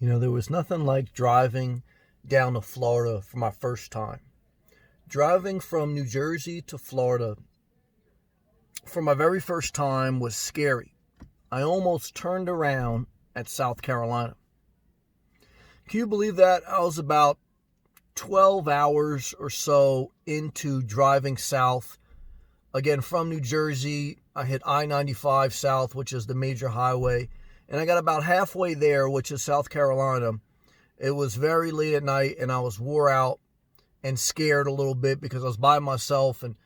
There was nothing like driving down to Florida for my first time. Driving from New Jersey to Florida for my very first time was scary. I almost turned around at South Carolina. Can you believe that? I was about 12 hours or so into driving south. Again, from New Jersey, I hit I-95 south, which is the major highway, and I got about halfway there, which is South Carolina. It was very late at night, and I was wore out and scared a little bit because I was by myself, and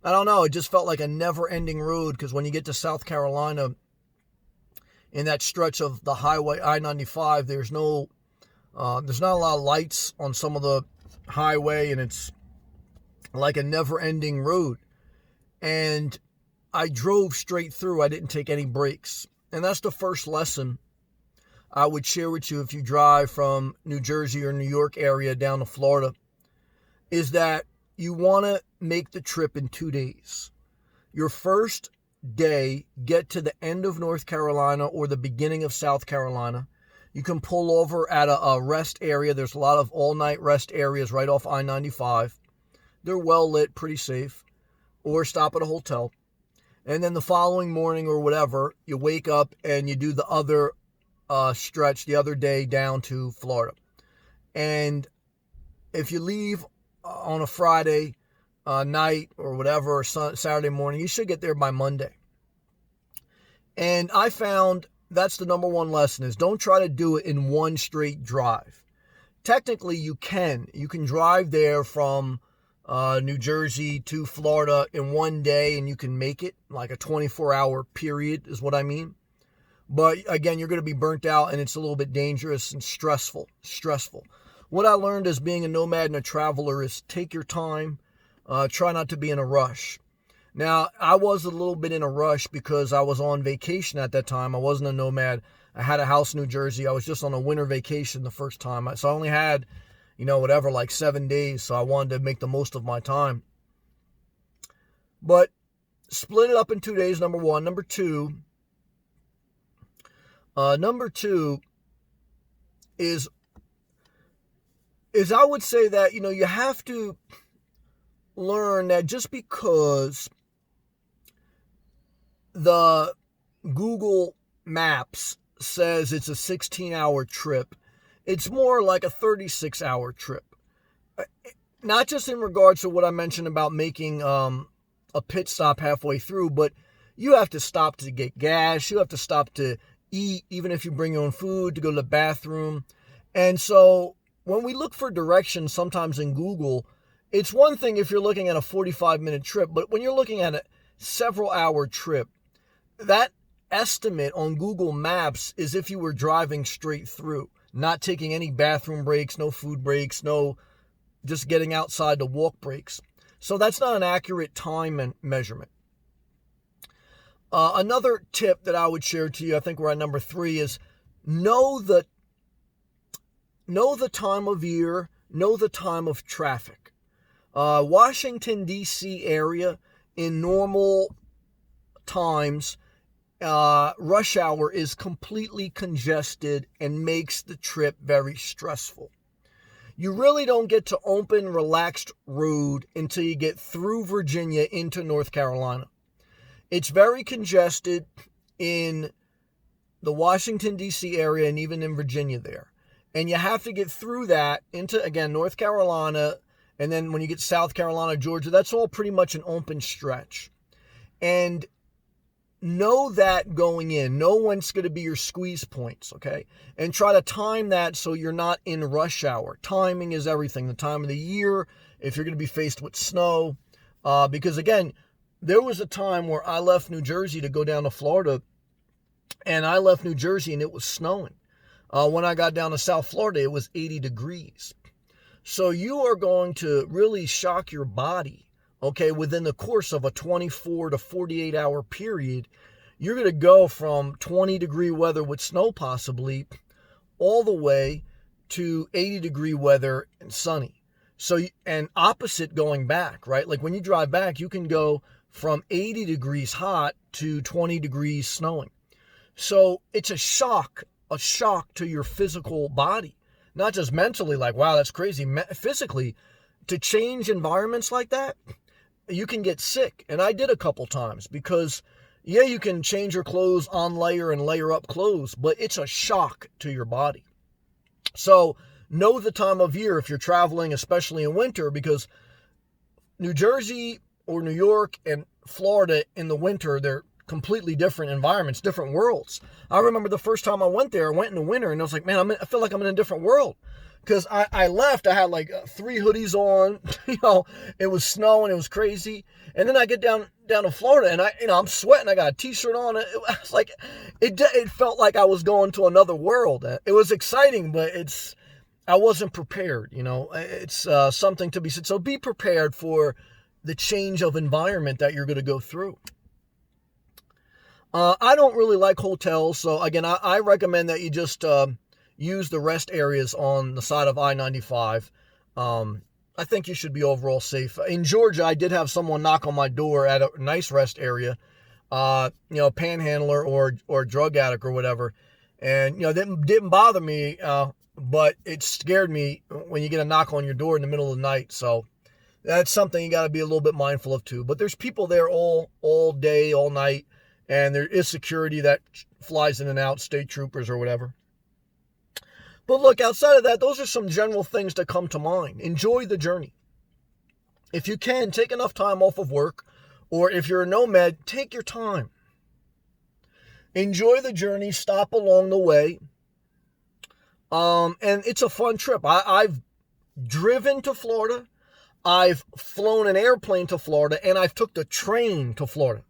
I don't know, it just felt like a never-ending road because when you get to South Carolina, in that stretch of the highway I-95, there's not a lot of lights on some of the highway, and it's like a never-ending road. And I drove straight through. I didn't take any breaks. And that's the first lesson I would share with you if you drive from New Jersey or New York area down to Florida, is that you want to make the trip in 2 days. Your first day, get to the end of North Carolina or the beginning of South Carolina. You can pull over at a rest area. There's a lot of all-night rest areas right off I-95. They're well lit, pretty safe. Or stop at a hotel. And then the following morning or whatever, you wake up and you do the other stretch, the other day down to Florida. And if you leave on a Friday night or whatever, or Saturday morning, you should get there by Monday. And I found that's the number one lesson is don't try to do it in one straight drive. Technically, you can. You can drive there from New Jersey to Florida in one day, and you can make it like a 24-hour period is what I mean. But again, you're going to be burnt out, and it's a little bit dangerous and stressful. What I learned as being a nomad and a traveler is take your time. Try not to be in a rush. Now, I was a little bit in a rush because I was on vacation at that time. I wasn't a nomad. I had a house in New Jersey. I was just on a winter vacation the first time. So I only had, like 7 days. So I wanted to make the most of my time. But split it up in 2 days, number one. Number two is I would say that, you have to learn that just because the Google Maps says it's a 16-hour trip, it's more like a 36-hour trip. Not just in regards to what I mentioned about making a pit stop halfway through, but you have to stop to get gas. You have to stop to eat, even if you bring your own food, to go to the bathroom. And so when we look for directions sometimes in Google, it's one thing if you're looking at a 45-minute trip, but when you're looking at a several-hour trip, that estimate on Google Maps is if you were driving straight through, not taking any bathroom breaks, no food breaks, no just getting outside to walk breaks. So that's not an accurate time measurement. Another tip that I would share to you, I think we're at number 3, is know the time of year, know the time of traffic. Washington, D.C. area in normal times, rush hour is completely congested and makes the trip very stressful. You really don't get to open, relaxed road until you get through Virginia into North Carolina. It's very congested in the Washington, D.C. area and even in Virginia there. And you have to get through that into, again, North Carolina. And then when you get South Carolina, Georgia, that's all pretty much an open stretch. And know that going in. Know when's going to be your squeeze points, okay? And try to time that so you're not in rush hour. Timing is everything. The time of the year, if you're going to be faced with snow. Because, again, there was a time where I left New Jersey to go down to Florida, and I left New Jersey and it was snowing. When I got down to South Florida, it was 80 degrees. So you are going to really shock your body, okay, within the course of a 24 to 48 hour period. You're going to go from 20-degree weather with snow possibly all the way to 80-degree weather and sunny. So, and opposite going back, right? Like when you drive back, you can go from 80 degrees hot to 20 degrees snowing. So it's a shock a shock to your physical body. Not just mentally, like, wow, that's crazy. Physically, to change environments like that, you can get sick. And I did a couple times because, yeah, you can change your clothes on layer and layer up clothes, but it's a shock to your body. So know the time of year if you're traveling, especially in winter, because New Jersey or New York and Florida in the winter, they're completely different environments, different worlds. I remember the first time I went there, I went in the winter and I was like, man, I feel like I'm in a different world. Because I left, I had like 3 hoodies on, it was snowing, it was crazy. And then I get down to Florida and I'm sweating, I got a t-shirt on. It was like, it felt like I was going to another world. It was exciting, but I wasn't prepared, It's something to be said. So be prepared for the change of environment that you're going to go through. I don't really like hotels, so again, I recommend that you just use the rest areas on the side of I-95. I think you should be overall safe. In Georgia, I did have someone knock on my door at a nice rest area, panhandler or drug addict or whatever, and didn't bother me, but it scared me when you get a knock on your door in the middle of the night. So that's something you got to be a little bit mindful of too. But there's people there all day, all night. And there is security that flies in and out, state troopers or whatever. But look, outside of that, those are some general things that come to mind. Enjoy the journey. If you can, take enough time off of work, or if you're a nomad, take your time. Enjoy the journey, stop along the way. And it's a fun trip. I've driven to Florida, I've flown an airplane to Florida, and I've took the train to Florida.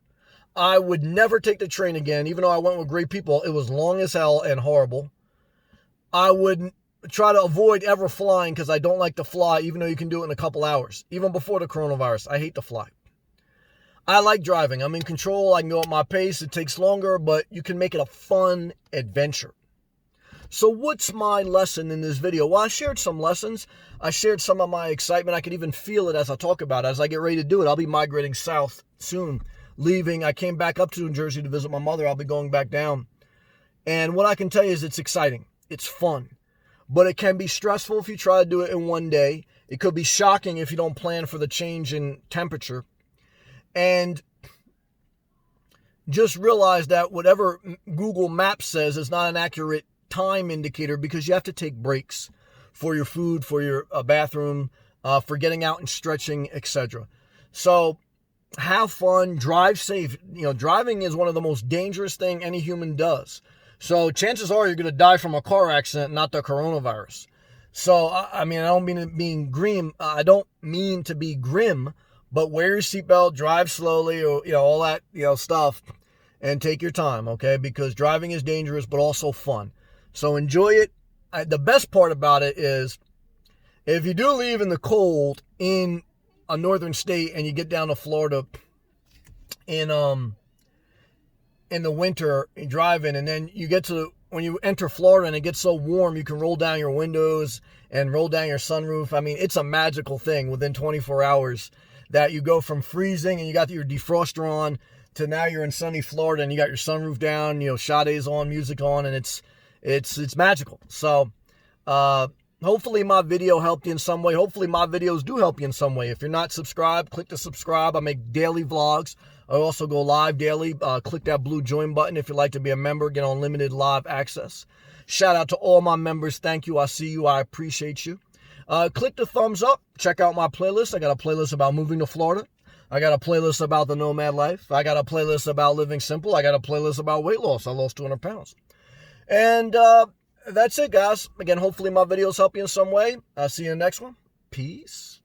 I would never take the train again, even though I went with great people. It was long as hell and horrible. I would try to avoid ever flying because I don't like to fly, even though you can do it in a couple hours. Even before the coronavirus, I hate to fly. I like driving. I'm in control. I can go at my pace. It takes longer, but you can make it a fun adventure. So what's my lesson in this video? Well, I shared some lessons. I shared some of my excitement. I can even feel it as I talk about it. As I get ready to do it, I'll be migrating south soon. Leaving, I came back up to New Jersey to visit my mother. I'll be going back down. And what I can tell you is it's exciting. It's fun. But it can be stressful if you try to do it in one day. It could be shocking if you don't plan for the change in temperature. And just realize that whatever Google Maps says is not an accurate time indicator because you have to take breaks for your food, for your bathroom, for getting out and stretching, etc. So have fun, drive safe. Driving is one of the most dangerous things any human does. So chances are you're going to die from a car accident, not the coronavirus. So, I don't mean to be grim, but wear your seatbelt, drive slowly, or, all that, stuff, and take your time, okay? Because driving is dangerous, but also fun. So enjoy it. The best part about it is if you do leave in the cold in a northern state and you get down to Florida in the winter, you drive in, and then you get to, when you enter Florida and it gets so warm, you can roll down your windows and roll down your sunroof. It's a magical thing within 24 hours that you go from freezing and you got your defroster on to now you're in sunny Florida and you got your sunroof down, Sade's on, music on, and it's magical. So, hopefully my video helped you in some way. Hopefully my videos do help you in some way. If you're not subscribed, click to subscribe. I make daily vlogs. I also go live daily. Click that blue join button if you'd like to be a member, get unlimited live access. Shout out to all my members. Thank you. I see you. I appreciate you. Click the thumbs up. Check out my playlist. I got a playlist about moving to Florida. I got a playlist about the nomad life. I got a playlist about living simple. I got a playlist about weight loss. I lost 200 pounds. And that's it, guys. Again, hopefully my videos help you in some way. I'll see you in the next one. Peace.